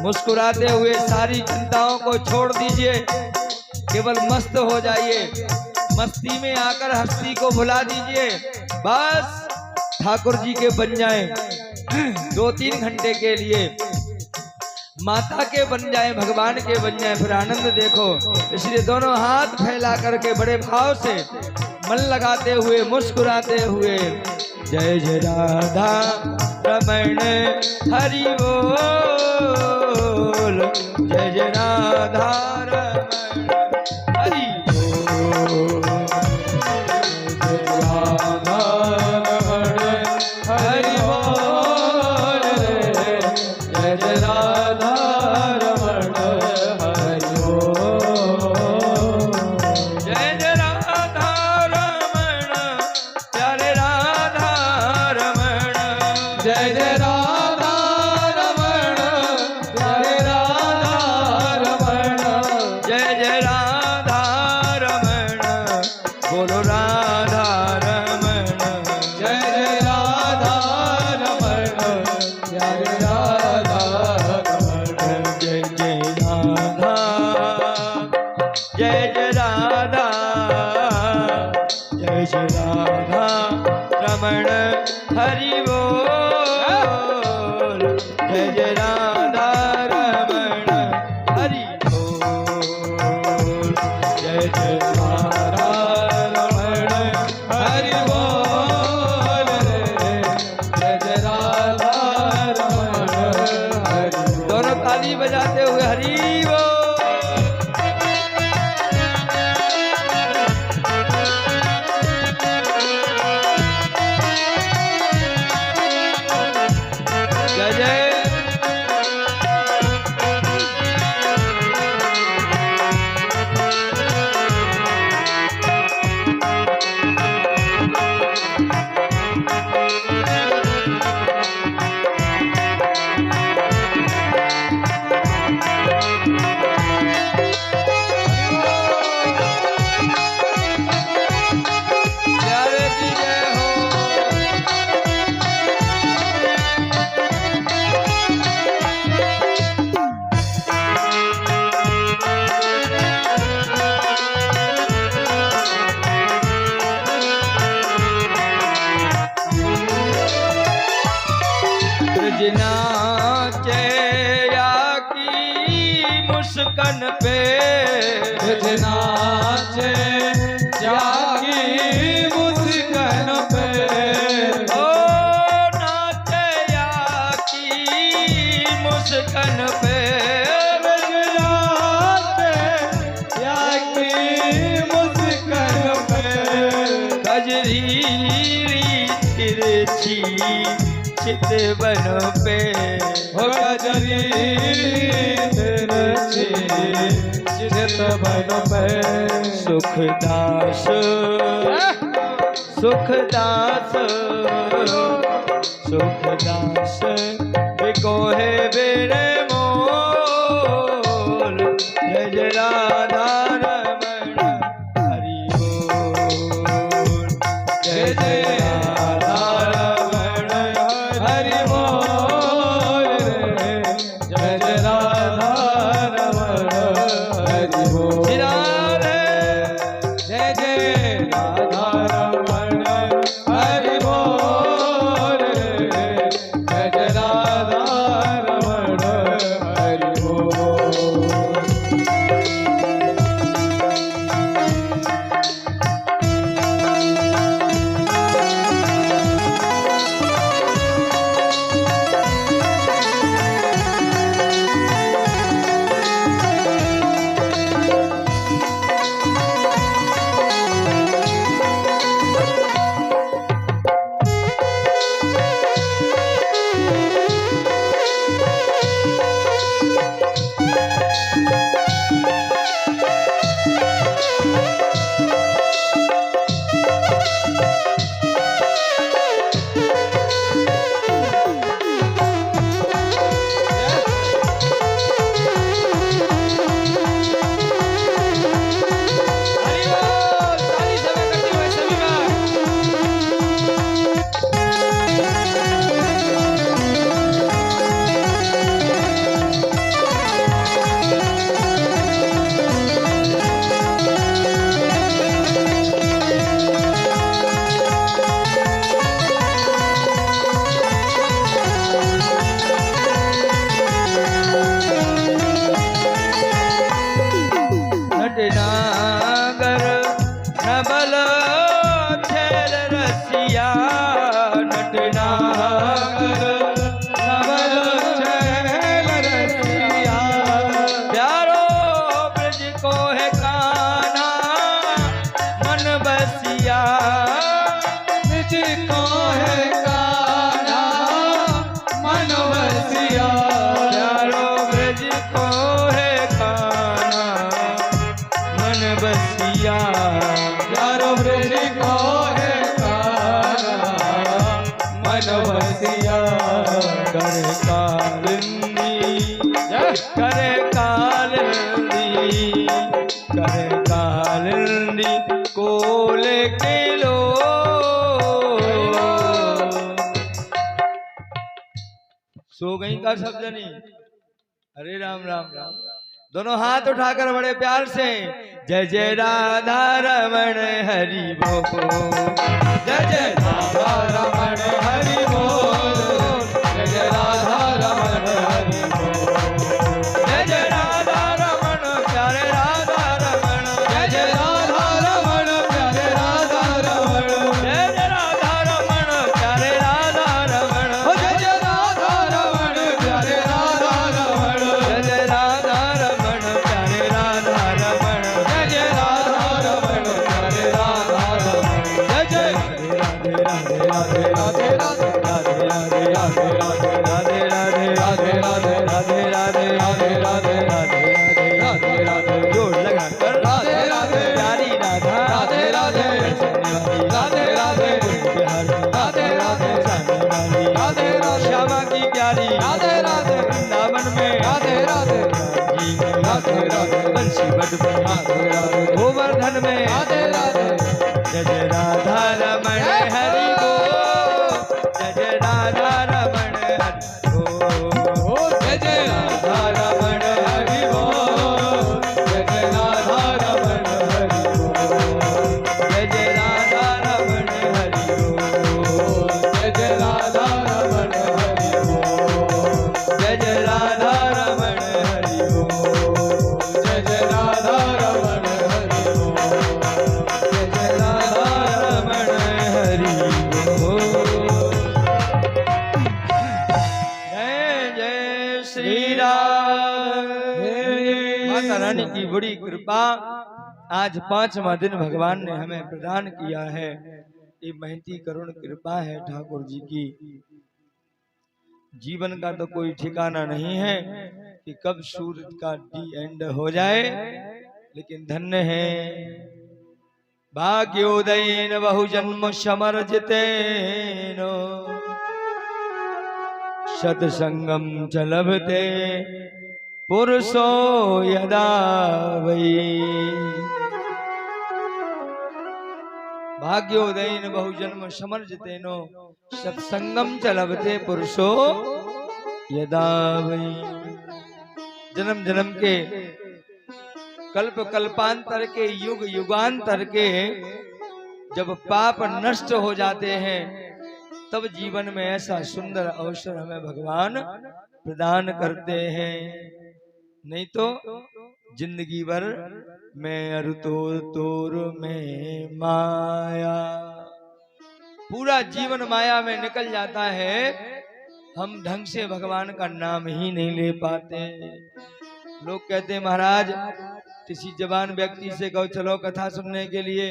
मुस्कुराते हुए सारी चिंताओं को छोड़ दीजिए, केवल मस्त हो जाइए। मस्ती में आकर हस्ती को भुला दीजिए। बस ठाकुर जी के बन जाएं 2-3 घंटे के लिए, माता के बन जाएं, भगवान के बन जाएं, फिर आनंद देखो। इसलिए दोनों हाथ फैला करके बड़े भाव से मन लगाते हुए मुस्कुराते हुए जय जय राधा रमण हरि बोल, जय जय राधा रमण हरि बोल, जय राधा रमण हरि बोल, जय जय राधा रमण हरि बोल, जय जय राधा रमण प्यारे राधा रमण, जय जय राधा रमण प्यारे राधा रमण, जय जय राधा रमण बोलो राधा रमण, जय जय राधा रमण प्यारे राधा रमण, जय जय राधा, जय जय राधा, जय जय राधा रमण हरि बोल, जय जय राधा रमण हरि बोल, जय जय राधा रमण हरि बोल, जय जय राधा रमण हरि बोल। दोनों ताली बजाते हुए हरि बोल। जय जय प्यारे की जय हो। नाचे या की मुस्कान पे, नाचे या की मुस्कान पे, ओ नाचे या की मुस्कान पे, नाचे या की मुस्कान पे, गजरीली तिरछी चितवन पे, हो गजरी तिरछी चितवन पे, सुखदास सुखदास सुखदास बिकोहे बेरे मोल, जय जय राधा रमण हरि बोल, जय जय राधा रमण हरि बोल, जय जय राधा रमण हरि बोल, जय जय राधा रमण हरि बोल, जय जय राधा रमण हरि बोल। कर कालिंदी कर कालिंदी कर कालिंदी कोल के लो। सो गई का शब्द नहीं। हरे राम राम राम। दोनों हाथ उठाकर बड़े प्यार से जय जय राधा रमण हरि बोल, जय जय राधा रमण हरि बोल, जय जय राधा रमण हरि बोल, जय जय राधा रमण प्यारे राधा रमण, जय जय राधा रमण प्यारे राधा रमण, जय जय राधा रमण प्यारे राधा रमण, जय जय राधा रमण प्यारे राधा रमण, जय जय राधा रमण प्यारे राधा रमण, जय जय राधा रमण प्यारे राधा रमण, जय जय राधे राधे राधे राधे राधे राधे राधे राधे राधे राधे राधे राधे राधे राधे राधे राधे राधे राधे जोड़ लगा कर राधे राधे प्यारी राधा राधे राधे राधे राधे राधे राधे सानी वाली राधे राधे श्यामा की प्यारी राधे राधे वृंदावन में राधे राधे राधे राधे बंसी बट राधे राधे गोवर्धन में राधे राधे जय जय राधा रमण हरि बोल, जय जय राधा रमण हरि बोल, जय जय राधा रमण हरि बोल, जय जय राधा रमण हरि बोल, जय जय राधा रमण हरि बोल, जय जय राधा रमण हरि बोल, जय जय राधा रमण हरि बोल, जय जय राधा रमण हरि बोल, जय जय राधा रमण हरि बोल। जय जय श्री राम। माता रानी की बड़ी कृपा, आज 5वां दिन भगवान ने हमें प्रदान किया है। ये महती करुण कृपा है ठाकुर जी की। जीवन का तो कोई ठिकाना नहीं है कि कब सूरज का डी एंड हो जाए, लेकिन धन्य है भाग्योदयेन बहुजन्म समर्जितेन सत्संगम च लभते पुरुषो यदा वै। भाग्योदयेन बहुजन्म समर्जितेनो सत्संगम च लभते पुरुषो यदा वै। जन्म जन्म के कल्प कल्पांतर के युग युगांतर के जब पाप नष्ट हो जाते हैं, तब जीवन में ऐसा सुंदर अवसर हमें भगवान प्रदान करते हैं। नहीं तो जिंदगी भर मैं अरु तोर तोर में माया, पूरा जीवन माया में निकल जाता है। हम ढंग से भगवान का नाम ही नहीं ले पाते। लोग कहते हैं महाराज किसी जवान व्यक्ति से कहो चलो कथा सुनने के लिए,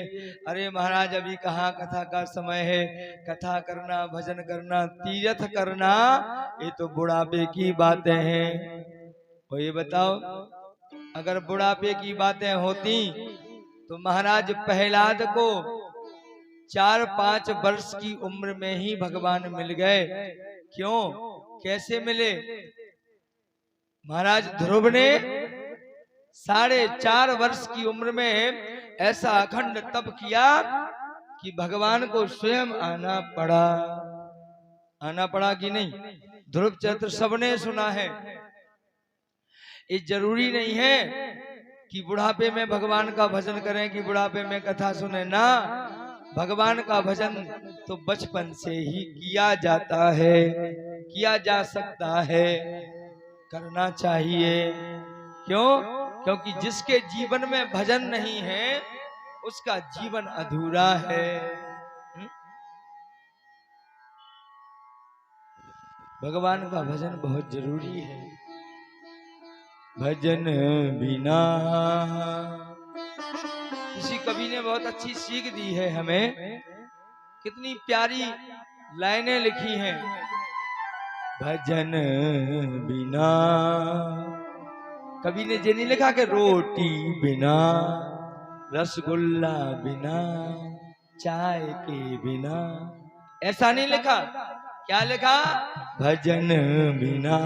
अरे महाराज अभी कहाँ कथा का समय है, कथा करना भजन करना तीर्थ करना ये तो बुढ़ापे की बातें हैं। तो ये बताओ अगर बुढ़ापे की बातें होती तो महाराज प्रहलाद को 4-5 वर्ष की उम्र में ही भगवान मिल गए। क्यों, कैसे मिले? महाराज ध्रुव ने 4.5 वर्ष की उम्र में ऐसा अखंड तप किया कि भगवान को स्वयं आना पड़ा। आना पड़ा कि नहीं? ध्रुव चरित्र सबने सुना है। ये जरूरी नहीं है कि बुढ़ापे में भगवान का भजन करें कि बुढ़ापे में कथा सुने ना। भगवान का भजन तो बचपन से ही किया जाता है, किया जा सकता है, करना चाहिए। क्यों? क्योंकि जिसके जीवन में भजन नहीं है उसका जीवन अधूरा है। भगवान का भजन बहुत जरूरी है। भजन बिना, किसी कवि ने बहुत अच्छी सीख दी है हमें, कितनी प्यारी लाइनें लिखी हैं। भजन बिना, कवि ने ये नहीं लिखा कि रोटी बिना, रसगुल्ला बिना, चाय के बिना, ऐसा नहीं लिखा। क्या लिखा? भजन बिना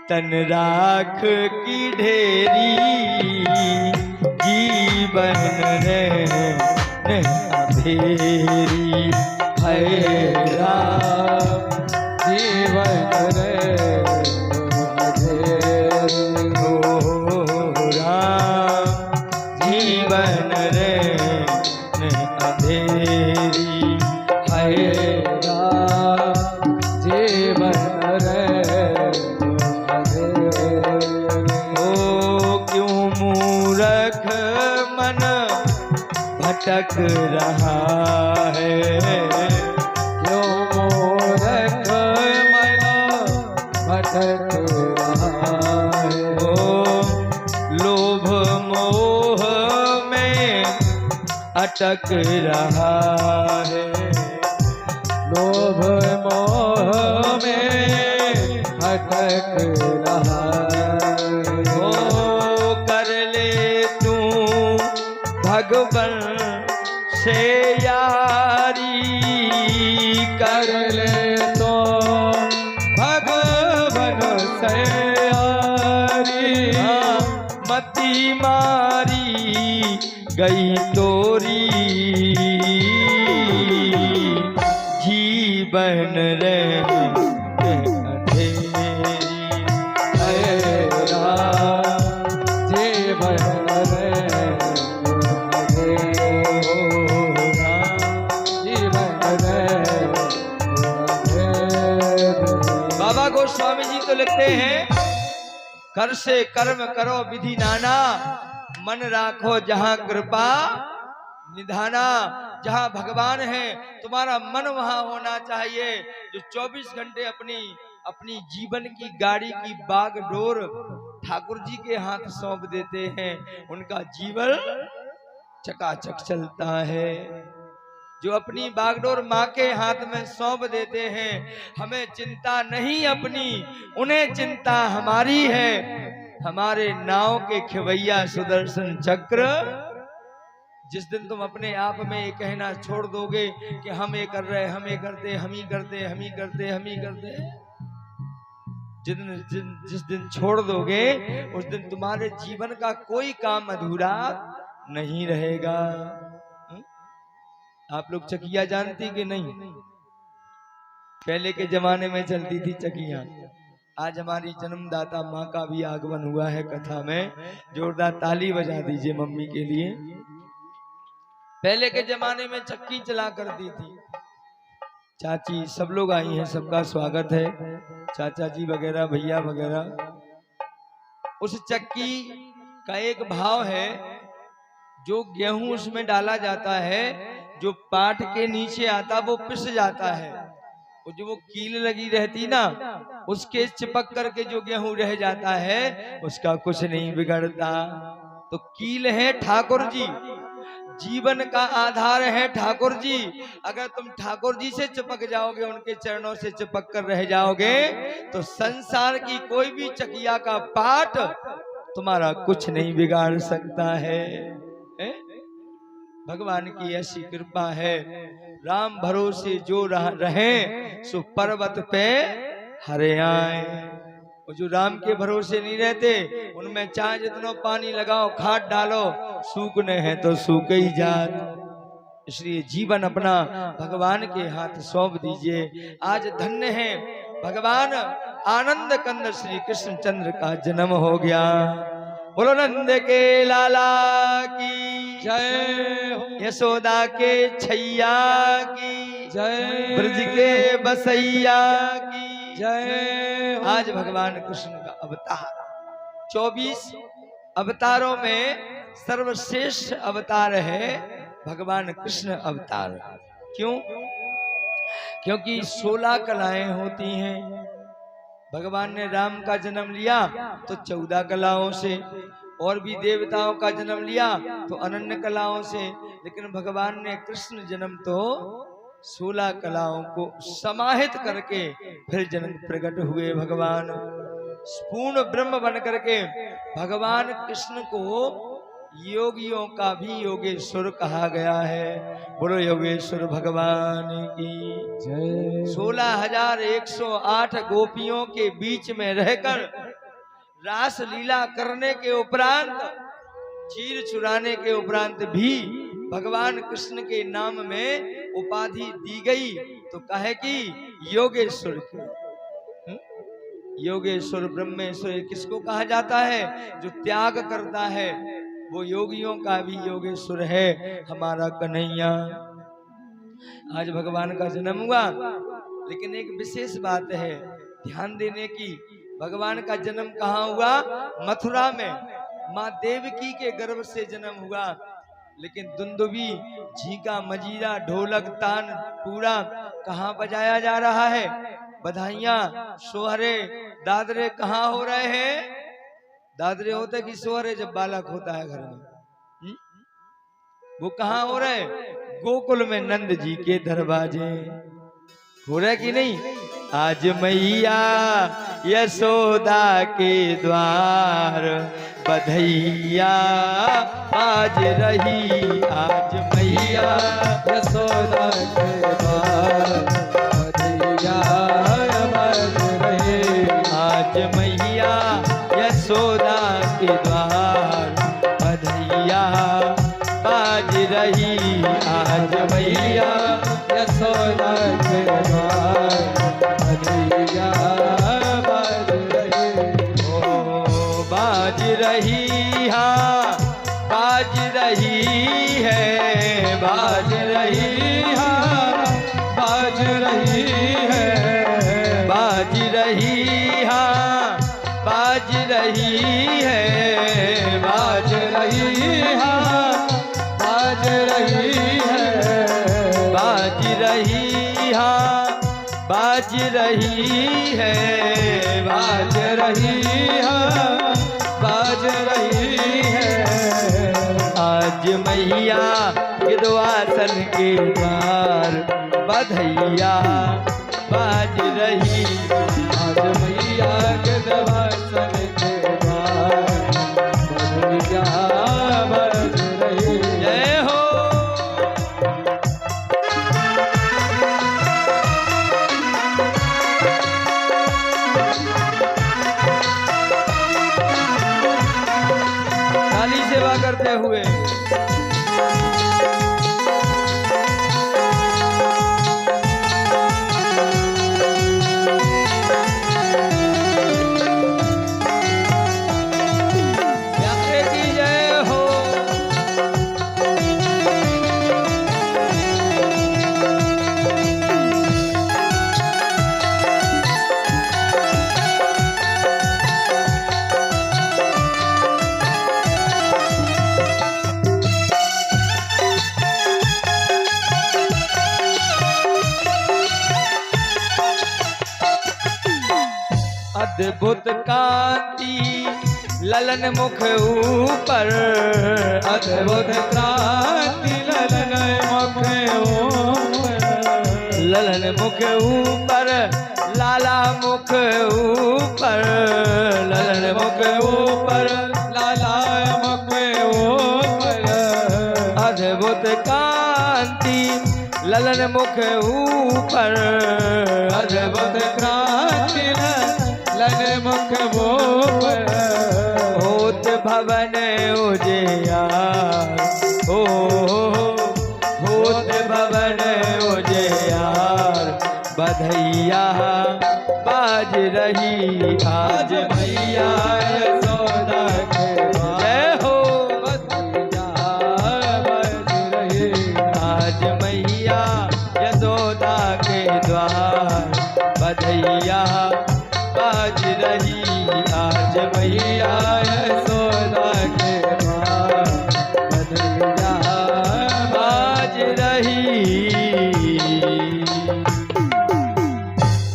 तन राख की ढेरी, जीवन रे अंधेरी, है राम जीवन रे अंधेरी, हो राम जीवन रे अंधेरी, है राम जीवन रे अंधेरी। ओ क्यों मूर्ख मन भटक रहा है, क्यों मूर्ख मन भटक रहा है। ओ लोभ मोह में अटक रहा है, लोभ मोह में अटक रहा है। ओ कर ले तू भगवन से यारी, कर ले तो भगवन से यारी, मती मारी गई तोरी, जीवन रे अंधेरी, है राम जीवन रे बाबा गोस्वामी जी तो लिखते हैं, कर से कर्म करो विधि नाना, मन राखो जहां कृपा निधाना। जहां भगवान है तुम्हारा मन वहां होना चाहिए। जो 24 घंटे अपनी जीवन की गाड़ी की बागडोर ठाकुर जी के हाथ सौंप देते हैं, उनका जीवन चकाचक चलता है। जो अपनी बागडोर माँ के हाथ में सौंप देते हैं, हमें चिंता नहीं अपनी, उन्हें चिंता हमारी है। हमारे नाव के खिवैया सुदर्शन चक्र, जिस दिन तुम अपने आप में ये कहना छोड़ दोगे कि हम ये कर रहे, हम ये करते, हम ही करते, हम ही करते, हम ही करते, जिस दिन छोड़ दोगे उस दिन तुम्हारे जीवन का कोई काम अधूरा नहीं रहेगा। आप लोग चकिया जानती कि नहीं? पहले के जमाने में चलती थी चकिया। आज हमारी जन्मदाता माँ का भी आगमन हुआ है कथा में। जोरदार ताली बजा दीजिए मम्मी के लिए। पहले के जमाने में चक्की चला करती थी। चाची सब लोग आई हैं, सबका स्वागत है, चाचा जी वगैरह, भैया वगैरह। उस चक्की का एक भाव है, जो गेहूं उसमें डाला जाता है, जो पाट के नीचे आता वो पिस जाता है, और जो वो कील लगी रहती ना, उसके चिपक करके जो गेहूं रह जाता है उसका कुछ नहीं बिगड़ता। तो कील है ठाकुर जी, जीवन का आधार है ठाकुर जी। अगर तुम ठाकुर जी से चिपक जाओगे, उनके चरणों से चिपक कर रह जाओगे, तो संसार की कोई भी चकिया का पाट तुम्हारा कुछ नहीं बिगाड़ सकता है। भगवान की ऐसी कृपा है। राम भरोसे जो रहे सो पर्वत पे हरे आए। और जो राम के भरोसे नहीं रहते, उनमें चाहे जितना पानी लगाओ, खाद डालो, सूखने हैं तो सूख ही जात। इसलिए जीवन अपना भगवान के हाथ सौंप दीजिए। आज धन्य है, भगवान आनंद कंद श्री कृष्ण चंद्र का जन्म हो गया। बोलो नंद के लाला की जय, यशोदा के छैया की जय, ब्रज के बसैया की जय। आज भगवान कृष्ण का अवतार, 24 अवतारों में सर्वश्रेष्ठ अवतार है भगवान कृष्ण अवतार। क्यों? क्योंकि 16 कलाएं होती हैं। भगवान ने राम का जन्म लिया तो 14 कलाओं से, और भी देवताओं का जन्म लिया तो अनन्य कलाओं से, लेकिन भगवान ने कृष्ण जन्म तो 16 कलाओं को समाहित करके फिर जन्म प्रकट हुए। भगवान पूर्ण ब्रह्म बन करके भगवान कृष्ण को योगियों का भी योगेश्वर कहा गया है। बोलो योगेश्वर भगवान की जय। 16,108 गोपियों के बीच में रहकर रास लीला करने के उपरांत, चीर चुराने के उपरांत भी भगवान कृष्ण के नाम में उपाधि दी गई। तो कहे कि योगेश्वर की। योगेश्वर ब्रह्मेश्वर किसको कहा जाता है? जो त्याग करता है वो योगियों का भी योगेश्वर है हमारा कन्हैया। आज भगवान का जन्म हुआ, लेकिन एक विशेष बात है ध्यान देने की। भगवान का जन्म कहाँ हुआ? मथुरा में माँ देवकी के गर्भ से जन्म हुआ। लेकिन दुंदुबी, झींका, मजीरा, ढोलक, तान पूरा कहाँ बजाया जा रहा है? बधाइयां, सोहरे, दादरे कहाँ हो रहे हैं? दादरे होते कि सोहरे जब बालक होता है घर में, वो कहाँ हो रहे? गोकुल में नंद जी के दरवाजे हो रहे कि नहीं? आज मैया यशोदा के द्वार बधैया बाज रही। आज मैया यशोदा के द्वार बधैया बाज रही। आज मैया यशोदा के द्वार बधैया बाज रही। आज मैया यशोदा के द्वार बधैया बाज रही। ओ बाज रही, हाँ बाज रही है, बाज रही, हाँ बाज रही है। बाज रही, हाँ बाज रही है, बाज रही है। बाज रही है। बाज रही, हाँ बाज रही है, बाज रही है। बाज रही है। आज मैया विधवासन के द्वार बधैया बाज रही। आज मैया के दवासन के द्वार बधैया बाज रही। जय हो। काली सेवा करते हुए प्यारे की जय हो। अद्भुत कांति ललन मुख ऊपर, अद्भुत क्रांति ललन मुख ऊपर। ललन मुख ऊपर, लाला मुख ऊपर, ललन मुख ऊपर, लाला मुख ऊपर। अद्भुत कांति ललन मुख ऊपर, अद्भुत क्रांति ललन मुख ऊपर। होत भवन उजियार, हो होत भवन उजियार बधैया बाज रही। आज मैया यशोदा के द्वार जय हो। बधैया बाज रही। आज मैया यशोदा के द्वार बधैया बाज रही। आज मैया यशोदा के द्वार बधैया बाज रही।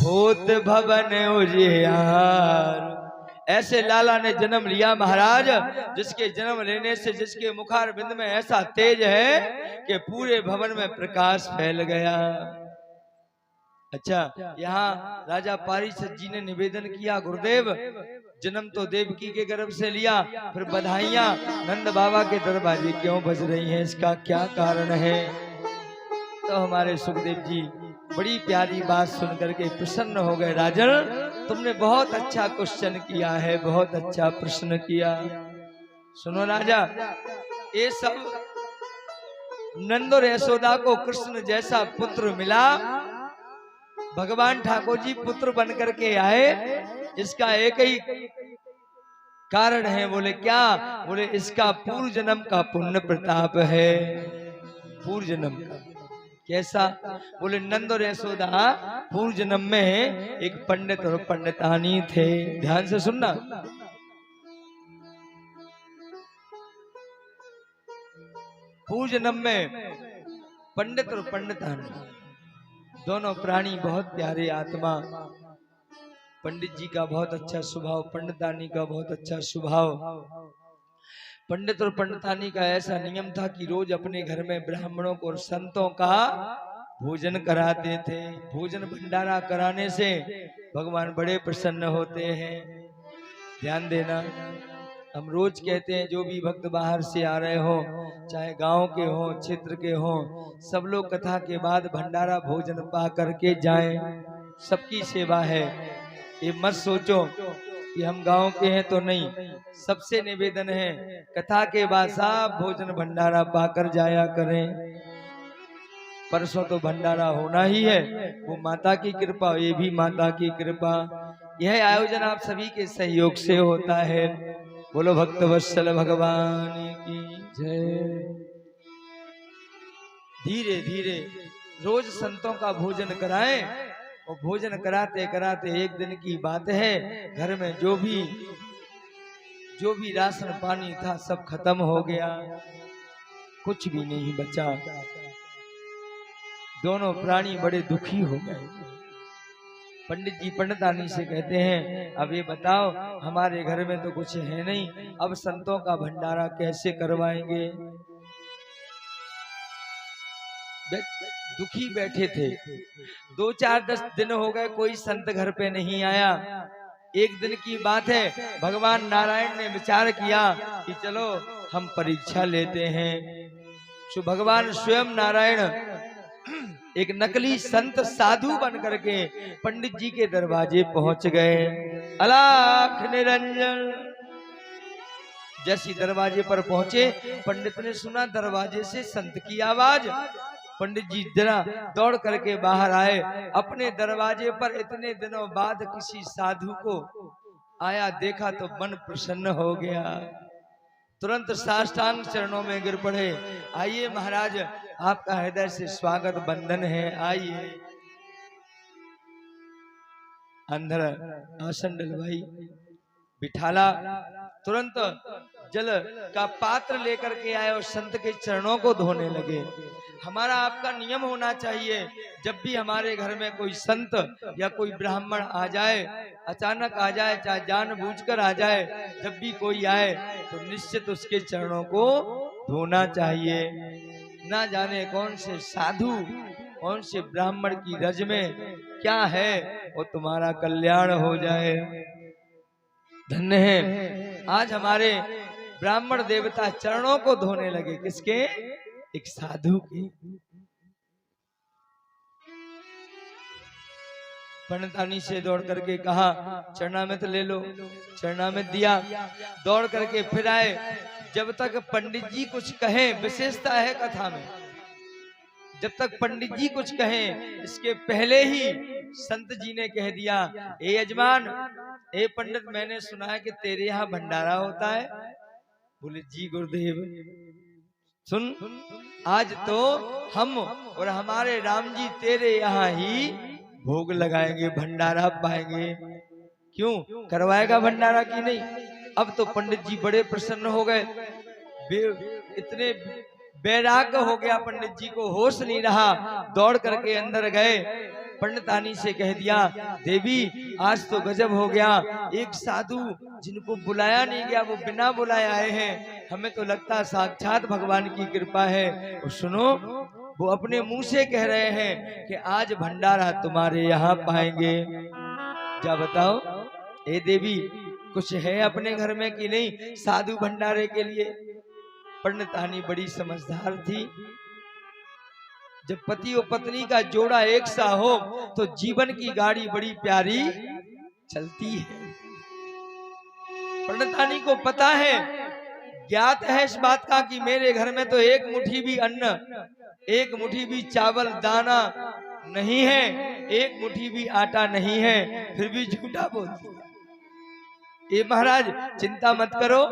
होत भवन उजियार। ऐसे लाला ने जन्म लिया महाराज, जिसके जन्म लेने से जिसके मुखार बिंद में ऐसा तेज है कि पूरे भवन में प्रकाश फैल गया। अच्छा, यहाँ राजा पारिषद जी ने निवेदन किया, गुरुदेव जन्म तो देवकी के गर्भ से लिया, फिर बधाइयां नंद बाबा के दरवाजे क्यों बज रही हैं, इसका क्या कारण है। तो हमारे सुखदेव जी बड़ी प्यारी बात सुनकर के प्रसन्न हो गए। राजन, तुमने बहुत अच्छा क्वेश्चन किया है, बहुत अच्छा प्रश्न किया। सुनो राजा, ये सब नंद और यशोदा को कृष्ण जैसा पुत्र मिला, भगवान ठाकुर जी पुत्र बनकर के आए, इसका एक ही कारण है। बोले क्या? बोले इसका पूर्व जन्म का पुण्य प्रताप है। पूर्व जन्म का कैसा? बोले नंद और यशोदा पूर्व जन्म में एक पंडित और पंडितानी थे। ध्यान से सुनना, पूर्व जन्म में पंडित और पंडितानी दोनों प्राणी बहुत प्यारे आत्मा। पंडित जी का बहुत अच्छा स्वभाव, पंडितानी का बहुत अच्छा स्वभाव। पंडित और पंडितानी का ऐसा नियम था कि रोज अपने घर में ब्राह्मणों को और संतों का भोजन कराते थे। भोजन भंडारा कराने से भगवान बड़े प्रसन्न होते हैं। ध्यान देना, हम रोज कहते हैं जो भी भक्त बाहर से आ रहे हो, चाहे गांव के हो, क्षेत्र के हो, सब लोग कथा के बाद भंडारा भोजन पा करके जाएं। सबकी सेवा है। ये मत सोचो कि हम गांव के हैं तो नहीं, सबसे निवेदन है कथा के बाद सब भोजन भंडारा पाकर जाया करें। परसों तो भंडारा होना ही है, वो माता की कृपा, ये भी माता की कृपा। यह आयोजन आप सभी के सहयोग से होता है। बोलो भक्त वत्सल भगवान की जय। धीरे धीरे रोज संतों का भोजन कराएं, और भोजन कराते कराते एक दिन की बात है, घर में जो भी राशन पानी था सब खत्म हो गया, कुछ भी नहीं बचा। दोनों प्राणी बड़े दुखी हो गए। पंडित जी पंडितानी से कहते हैं, अब ये बताओ हमारे घर में तो कुछ है नहीं, अब संतों का भंडारा कैसे करवाएंगे। दुखी बैठे थे। 2-4-10 दिन हो गए, कोई संत घर पे नहीं आया। एक दिन की बात है, भगवान नारायण ने विचार किया कि चलो हम परीक्षा लेते हैं। सो भगवान स्वयं नारायण एक नकली संत साधु बन करके पंडित जी के दरवाजे पहुंच गए। अलख निरंजन जैसी दरवाजे पर पहुंचे, पंडित ने सुना दरवाजे से संत की आवाज। पंडित जी जरा दौड़ करके बाहर आए। अपने दरवाजे पर इतने दिनों बाद किसी साधु को आया देखा तो मन प्रसन्न हो गया। तुरंत साष्टांग चरणों में गिर पड़े। आइए महाराज, आपका हृदय से स्वागत बंधन है, आइए। अंदर आसन डलवाई, बिठाला। तुरंत जल का पात्र लेकर के आए और संत के चरणों को धोने लगे। हमारा आपका नियम होना चाहिए, जब भी हमारे घर में कोई संत या कोई ब्राह्मण आ जाए, अचानक आ जाए चाहे जानबूझकर आ जाए, जब भी कोई आए तो निश्चित उसके चरणों को धोना चाहिए। ना जाने कौन से साधु, कौन से ब्राह्मण की रज में क्या है, वो तुम्हारा कल्याण हो जाए। धन्य है आज हमारे ब्राह्मण देवता चरणों को धोने लगे। किसके? एक साधु के। पंडितानी से दौड़ करके कहा चरणामृत ले लो। चरणामृत दिया, दौड़ करके फिर आए। जब तक पंडित जी कुछ कहें, विशेषता है कथा में, जब तक पंडित जी कुछ कहें इसके पहले ही संत जी ने कह दिया, ए यजमान, ए पंडित, मैंने सुना है कि तेरे यहाँ भंडारा होता है। बोले जी गुरुदेव। सुन, आज तो हम और हमारे राम जी तेरे यहाँ ही भोग लगाएंगे, भंडारा पाएंगे। क्यों करवाएगा भंडारा की नहीं? अब तो पंडित जी बड़े प्रसन्न हो गए। इतने बैराग्य हो गया पंडित जी को, होश नहीं रहा। दौड़ करके अंदर गए, पंडितानी से कह दिया, देवी आज तो गजब हो गया। एक साधु जिनको बुलाया नहीं गया वो बिना बुलाए आए हैं। हमें तो लगता साक्षात भगवान की कृपा है। और सुनो, वो अपने मुंह से कह रहे हैं कि आज भंडारा तुम्हारे यहाँ पाएंगे। जा बताओ ए देवी, कुछ है अपने घर में कि नहीं साधु भंडारे के लिए? पंडितानी बड़ी समझदार थी। जब पति और पत्नी का जोड़ा एक सा हो तो जीवन की गाड़ी बड़ी प्यारी चलती है। पंडितानी को पता है, ज्ञात है इस बात का कि मेरे घर में तो एक मुट्ठी भी अन्न, एक मुट्ठी भी चावल दाना नहीं है, एक मुट्ठी भी आटा नहीं है, फिर भी झूठा बोलती है। ये महाराज चिंता मत करो,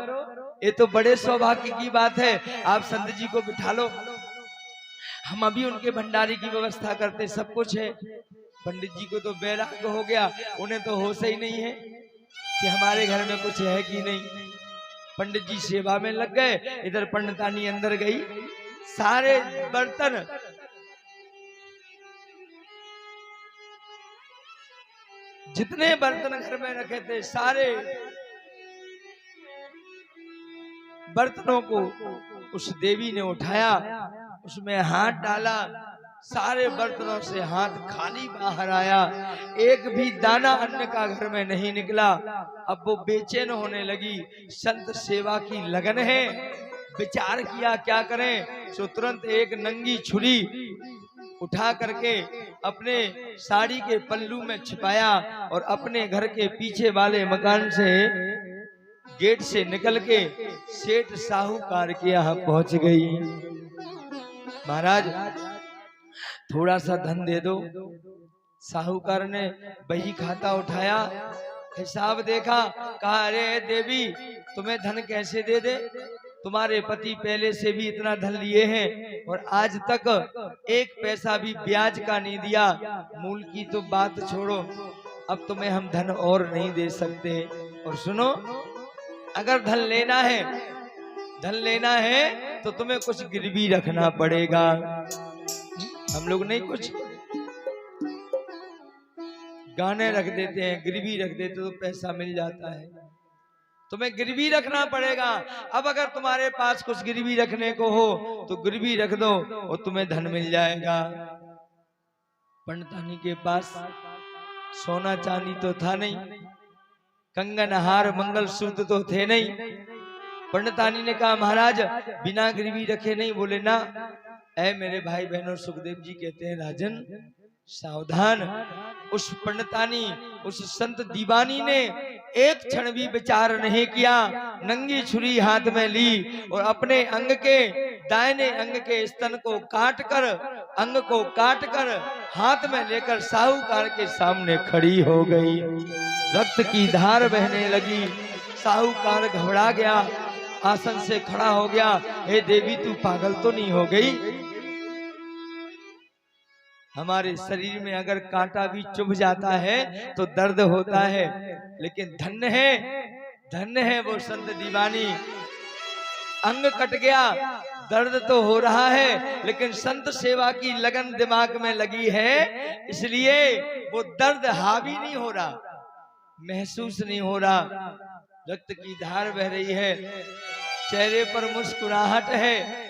ये तो बड़े सौभाग्य की बात है। आप संत जी को बिठा लो, हम अभी उनके भंडारे की व्यवस्था करते, सब कुछ है। पंडित जी को तो वैराग्य हो गया, उन्हें तो होश ही नहीं है कि हमारे घर में कुछ है कि नहीं। पंडित जी सेवा में लग गए, इधर पंडितानी अंदर गई। सारे बर्तन जितने बर्तन घर में रखे थे, सारे बर्तनों को उस देवी ने उठाया, उसमें हाथ डाला, सारे बर्तनों से हाथ खाली बाहर आया, एक भी दाना अन्न का घर में नहीं निकला। अब वो बेचैन होने लगी, संत सेवा की लगन है, विचार किया क्या करें। सो तुरंत एक नंगी छुरी उठा करके अपने साड़ी के पल्लू में छिपाया और अपने घर के पीछे वाले मकान से गेट से निकल के सेठ साहूकार के यहाँ पहुंच गई। महाराज थोड़ा सा धन दे दो। साहूकार ने बही खाता उठाया, हिसाब देखा, कहा अरे देवी तुम्हें धन कैसे दे दे, तुम्हारे पति पहले से भी इतना धन लिए हैं और आज तक एक पैसा भी ब्याज का नहीं दिया। मूल की तो बात छोड़ो, अब तुम्हें हम धन और नहीं दे सकते। और सुनो, अगर धन लेना है तो तुम्हें कुछ गिरवी रखना पड़ेगा। हम लोग नहीं कुछ गाने रख देते हैं, गिरवी रख देते तो पैसा मिल जाता है, तुम्हें गिरवी रखना पड़ेगा। अब अगर तुम्हारे पास कुछ गिरवी रखने को हो तो गिरवी रख दो और तुम्हें धन मिल जाएगा। पंडितानी के पास सोना चांदी तो था नहीं, कंगन हार मंगल सूत्र तो थे नहीं। पंडितानी ने कहा महाराज बिना गिरवी रखे नहीं। बोले ना, ऐ मेरे भाई बहनों, सुखदेव जी कहते हैं राजन सावधान। उस पंडितानी, उस संत दीवानी ने एक क्षण भी विचार नहीं किया, नंगी छुरी हाथ में ली और अपने अंग के दाहिने अंग के स्तन को काट कर हाथ में लेकर साहूकार के सामने खड़ी हो गई। रक्त की धार बहने लगी। साहूकार घबरा गया, आसन से खड़ा हो गया। हे देवी तू पागल तो नहीं हो गई? हमारे शरीर में अगर कांटा भी चुभ जाता है तो दर्द होता है, लेकिन धन्य है वो संत दीवानी। अंग कट गया, दर्द तो हो रहा है, लेकिन संत सेवा की लगन दिमाग में लगी है, इसलिए वो दर्द हावी नहीं हो रहा, महसूस नहीं हो रहा। रक्त की धार बह रही है, चेहरे पर मुस्कुराहट है,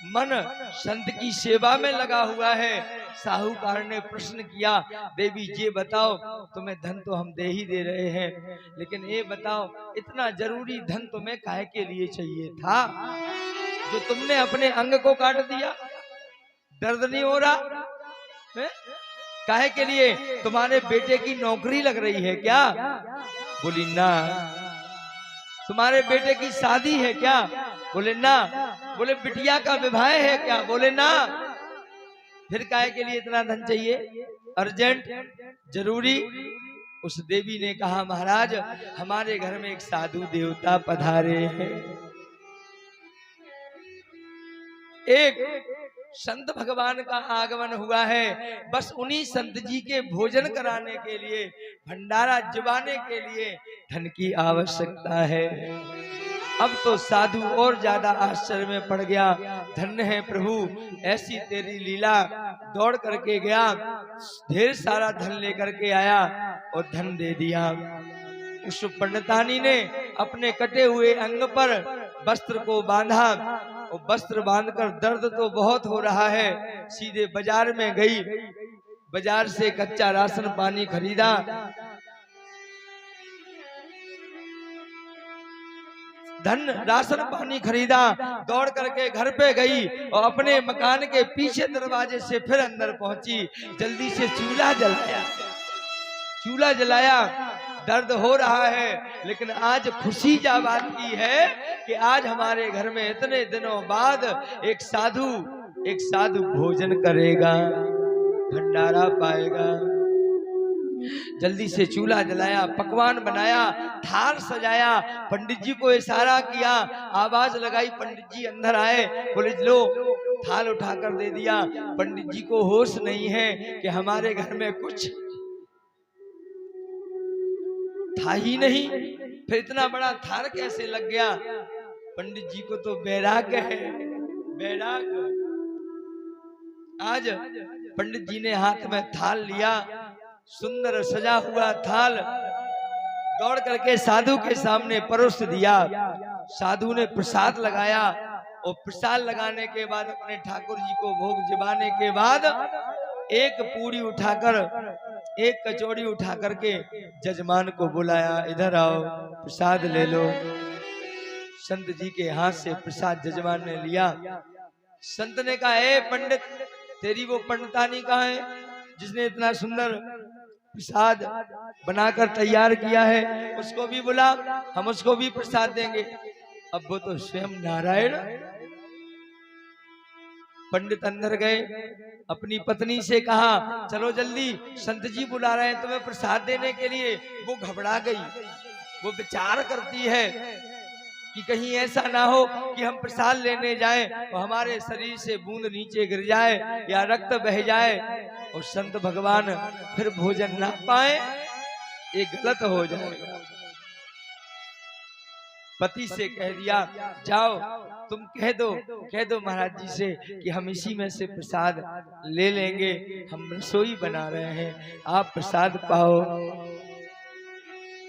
मन संत की सेवा में लगा हुआ है। साहूकार ने प्रश्न किया, देवी ये बताओ, तुम्हें धन तो हम दे ही दे रहे हैं, लेकिन ये बताओ इतना जरूरी धन तुम्हें काहे के लिए चाहिए था जो तुमने अपने अंग को काट दिया? दर्द नहीं हो रहा है? काहे के लिए? तुम्हारे बेटे की नौकरी लग रही है क्या? बोली ना। तुम्हारे बेटे की शादी है क्या? बोले ना। बोले बिटिया का विवाह है क्या? बोले ना। फिर काहे के लिए इतना धन चाहिए? अर्जेंट, जरूरी? उस देवी ने कहा महाराज हमारे घर में एक साधु देवता पधारे हैं, एक संत भगवान का आगमन हुआ है, बस उन्हीं संत जी के भोजन कराने के लिए, भंडारा जुबाने के लिए धन की आवश्यकता है। अब तो साधु और ज्यादा आश्चर्य में पड़ गया। धन्य है प्रभु, ऐसी तेरी लीला। दौड़ करके गया, ढेर सारा धन लेकर के आया और धन दे दिया। उस पंडितानी ने अपने कटे हुए अंग पर वस्त्र को बांधा वो वस्त्र बांधकर दर्द तो बहुत हो रहा है, सीधे बाजार में गई, बाजार से कच्चा राशन पानी खरीदा, धन राशन पानी खरीदा, दौड़ करके घर पे गई और अपने मकान के पीछे दरवाजे से फिर अंदर पहुंची, जल्दी से चूल्हा जलाया, चूल्हा जलाया। दर्द हो रहा है, लेकिन आज खुशी जा बात की है कि आज हमारे घर में इतने दिनों बाद एक साधु भोजन करेगा, भंडारा पाएगा। जल्दी से चूल्हा जलाया, पकवान बनाया, थाल सजाया, पंडित जी को इशारा किया, आवाज लगाई, पंडित जी अंदर आए, बोले लो थाल उठाकर दे दिया। पंडित जी को होश नहीं है कि हमारे घर में कुछ था ही नहीं, फिर इतना बड़ा थाल कैसे लग गया। पंडित जी को तो वैराग्य है, वैराग्य। आज पंडित जी ने हाथ में थाल लिया, सुंदर सजा हुआ थाल, दौड़ करके साधु के सामने परोस दिया। साधु ने प्रसाद लगाया और प्रसाद लगाने के बाद अपने ठाकुर जी को भोग जमाने के बाद एक पूरी उठाकर, एक कचौड़ी उठा करके जजमान को बुलाया, इधर आओ प्रसाद ले लो। संत जी के हाथ से प्रसाद जजमान ने लिया। संत ने कहा, ए पंडित, तेरी वो पंडितानी कहाँ है जिसने इतना सुंदर प्रसाद बनाकर तैयार किया है, उसको भी बुला, हम उसको भी प्रसाद देंगे। अब वो तो स्वयं नारायण। पंडित अंदर गए, अपनी पत्नी से कहा, चलो जल्दी, संत जी बुला रहे हैं तुम्हें प्रसाद देने के लिए। वो घबरा गई, वो विचार करती है कि कहीं ऐसा ना हो कि हम प्रसाद लेने जाएं और हमारे शरीर से बूंद नीचे गिर जाए या रक्त बह जाए और संत भगवान फिर भोजन ना पाए, ये गलत हो जाएगा। पति से कह दिया, जाओ तुम कह दो महाराज जी से कि हम इसी में से प्रसाद ले लेंगे, हम रसोई बना रहे हैं, आप प्रसाद पाओ।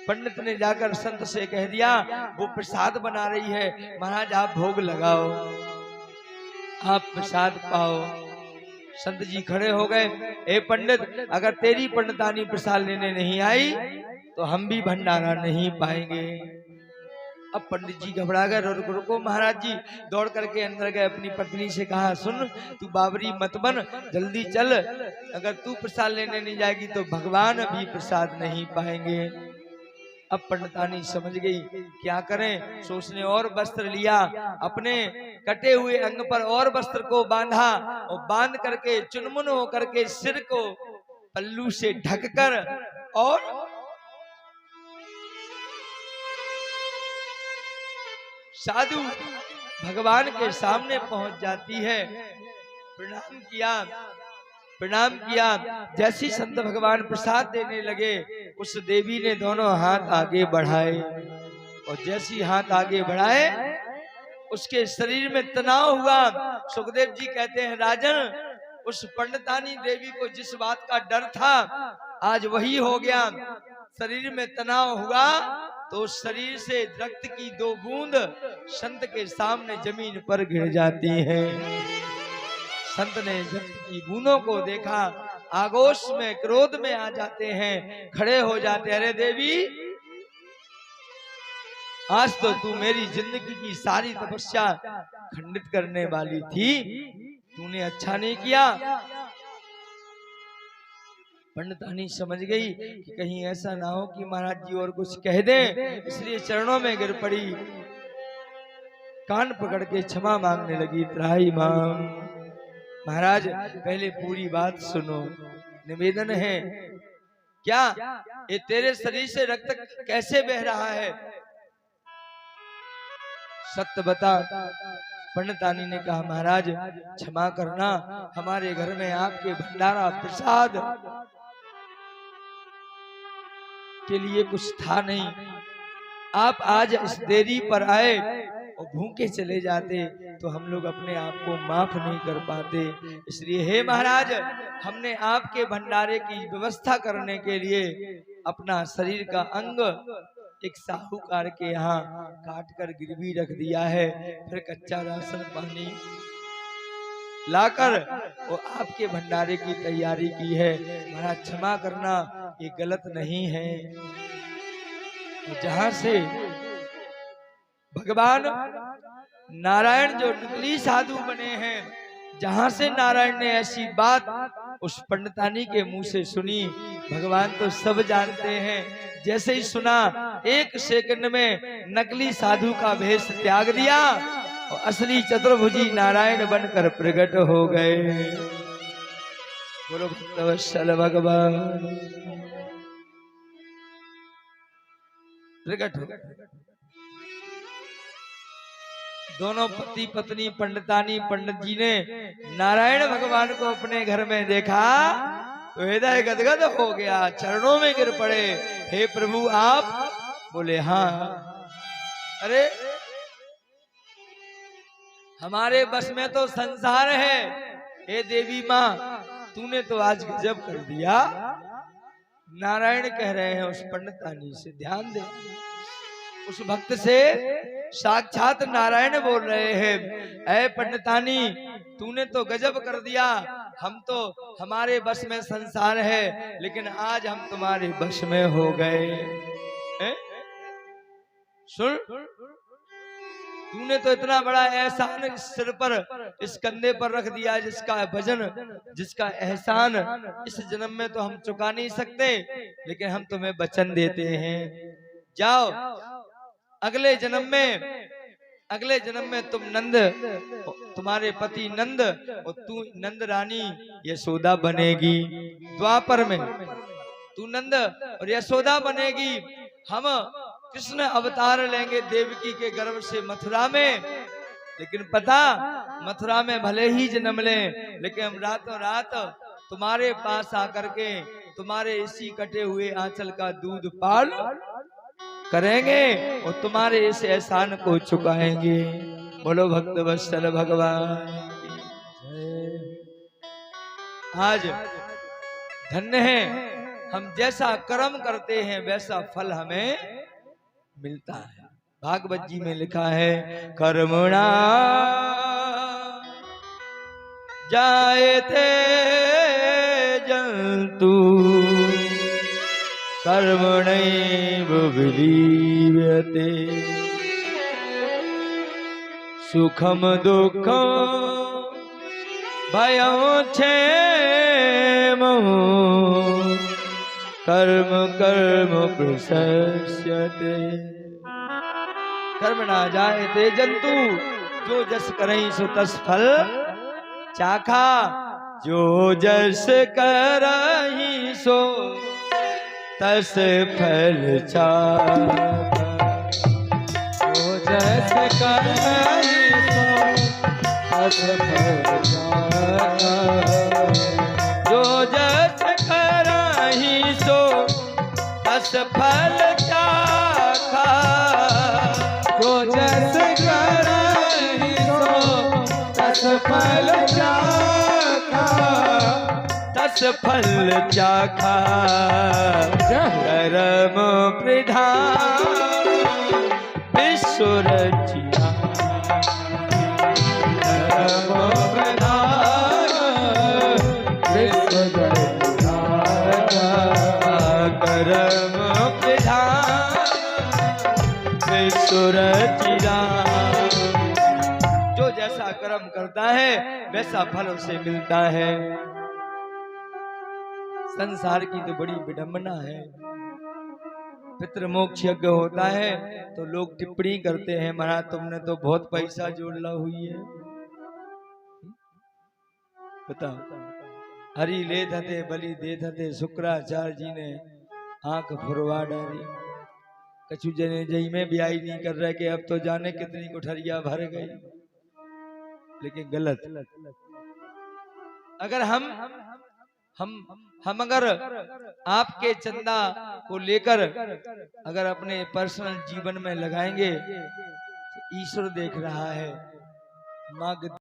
पंडित ने जाकर संत से कह दिया, वो प्रसाद बना रही है, महाराज आप भोग लगाओ, आप प्रसाद पाओ। संत जी खड़े हो गए, ए पंडित, अगर तेरी पंडितानी प्रसाद लेने नहीं आई तो हम भी भंडारा नहीं पाएंगे। अब पंडित जी घबरा गए, रुको महाराज जी। दौड़ करके अंदर गए, अपनी पत्नी से कहा, सुन तू बाबरी मत बन, जल्दी चल, अगर तू प्रसाद लेने नहीं जाएगी तो भगवान भी प्रसाद नहीं पाएंगे। अब पंडितानी समझ गई क्या करें, सोचने और वस्त्र लिया, अपने कटे हुए अंग पर और वस्त्र को बांधा और बांध करके चुनमुन होकर के सिर को पल्लू से ढककर और साधु भगवान के सामने पहुंच जाती है। प्रणाम किया। जैसी संत भगवान प्रसाद देने लगे, उस देवी ने दोनों हाथ आगे बढ़ाए और जैसी हाथ आगे बढ़ाए उसके शरीर में तनाव हुआ। सुखदेव जी कहते हैं, राजन, उस पंडितानी देवी को जिस बात का डर था आज वही हो गया। शरीर में तनाव हुआ तो शरीर से रक्त की 2 बूंद संत के सामने जमीन पर गिर जाती है। संत ने रक्त की बूंदों को देखा, आगोश में क्रोध में आ जाते हैं, खड़े हो जाते, अरे देवी, आज तो तू मेरी जिंदगी की सारी तपस्या खंडित करने वाली थी, तूने अच्छा नहीं किया। पंडितानी समझ गई कि कहीं ऐसा ना हो कि महाराज जी और कुछ कह दें, इसलिए चरणों में गिर पड़ी, कान पकड़ के क्षमा मांगने लगी, त्राही मांग। महाराज पहले पूरी बात सुनो, निवेदन है। क्या ये तेरे शरीर से रक्त कैसे बह रहा है, सत्य बता। पंडितानी ने कहा, महाराज क्षमा करना, हमारे घर में आपके भंडारा प्रसाद के लिए कुछ था नहीं, आप आज इस देरी पर आए और भूखे चले जाते तो हम लोग अपने आप को माफ नहीं कर पाते, इसलिए हे महाराज, हमने आपके भंडारे की व्यवस्था करने के लिए अपना शरीर का अंग एक साहूकार के यहाँ काट कर गिरवी रख दिया है, फिर कच्चा राशन पानी लाकर वो आपके भंडारे की तैयारी की है। महाराज क्षमा करना, ये गलत नहीं है। जहां से भगवान नारायण जो नकली साधु बने हैं, जहां से नारायण ने ऐसी बात उस पंडितानी के मुंह से सुनी, भगवान तो सब जानते हैं। जैसे ही सुना, एक सेकंड में नकली साधु का भेष त्याग दिया और असली चतुर्भुजी नारायण बनकर प्रकट हो गए। बोलो भक्तवत्सल भगवान प्रकट हो गए। दोनों पति पत्नी पंडितानी पंडित जी ने नारायण भगवान को अपने घर में देखा तो हृदय गदगद हो गया, चरणों में गिर पड़े। हे प्रभु आप? बोले हाँ। अरे हमारे बस में तो संसार है, हे देवी माँ तूने तो आज गजब कर दिया। नारायण कह रहे हैं उस पंडितानी से, ध्यान दे, उस भक्त से साक्षात नारायण बोल रहे हैं, ऐ पंडितानी तूने तो गजब कर दिया। हम तो, हमारे बस में संसार है, लेकिन आज हम तुम्हारे बस में हो गए। सुन, तूने तो इतना बड़ा एहसान इस सिर पर, इस कंधे पर रख दिया, जिसका भजन, जिसका एहसान इस जन्म में तो हम चुका नहीं सकते, लेकिन हम तुम्हें वचन देते हैं, जाओ अगले जन्म में तुम नंद, तुम्हारे पति नंद और तू नंद रानी यशोदा बनेगी। द्वापर में तू नंद और यशोदा बनेगी। हम कृष्ण अवतार लेंगे देवकी के गर्भ से मथुरा में, लेकिन पता, मथुरा में भले ही जन्म लें, लेकिन हम रातों रात तुम्हारे पास आकर के तुम्हारे इसी कटे हुए आंचल का दूध पान करेंगे और तुम्हारे इस एहसान को चुकाएंगे। बोलो भक्तवत्सल भगवान। आज धन्य है, हम जैसा कर्म करते हैं वैसा फल हमें मिलता है। भागवत जी में लिखा है, कर्मणा जायते जंतु कर्मणैव विलीयते सुखम दुःखम भयं क्षेमं कर्म कर्म प्रशस्यते। कर्म ना जायते जंतु, जो जस करहि सो तस फल चाखा। जो जस करहि सो तस फल चाखा। जो जस करहि सो तस फल चाखा। जो जस करहि सो तस फल चाखा। जो जस करहि सो तस फल चाखा। तस फल चाखा। कर्म प्रधान विश्व रचिया। कर्म प्रधान विश्व रचिया। कर्म प्रधान विश्व रचिया। जो जैसा कर्म करता है वैसा फल उसे मिलता है। संसार की तो बड़ी विडंबना है। पितृमोक्ष यज्ञ होता है तो लोग टिप्पणी करते हैं, महाराज तुमने तो बहुत पैसा जोड़ला हुई है। बताओ, हरि ले थे बलि दे थे, शुक्राचार्य जी ने आंख फुरवा डाली। कछु जने जई में ब्याई नहीं कर रहे कि अब तो जाने कितनी कोठरिया भर गई, लेकिन गलत। अगर हम अगर आपके चंदा को लेकर अगर अपने पर्सनल जीवन में लगाएंगे तो ईश्वर देख रहा है। माँ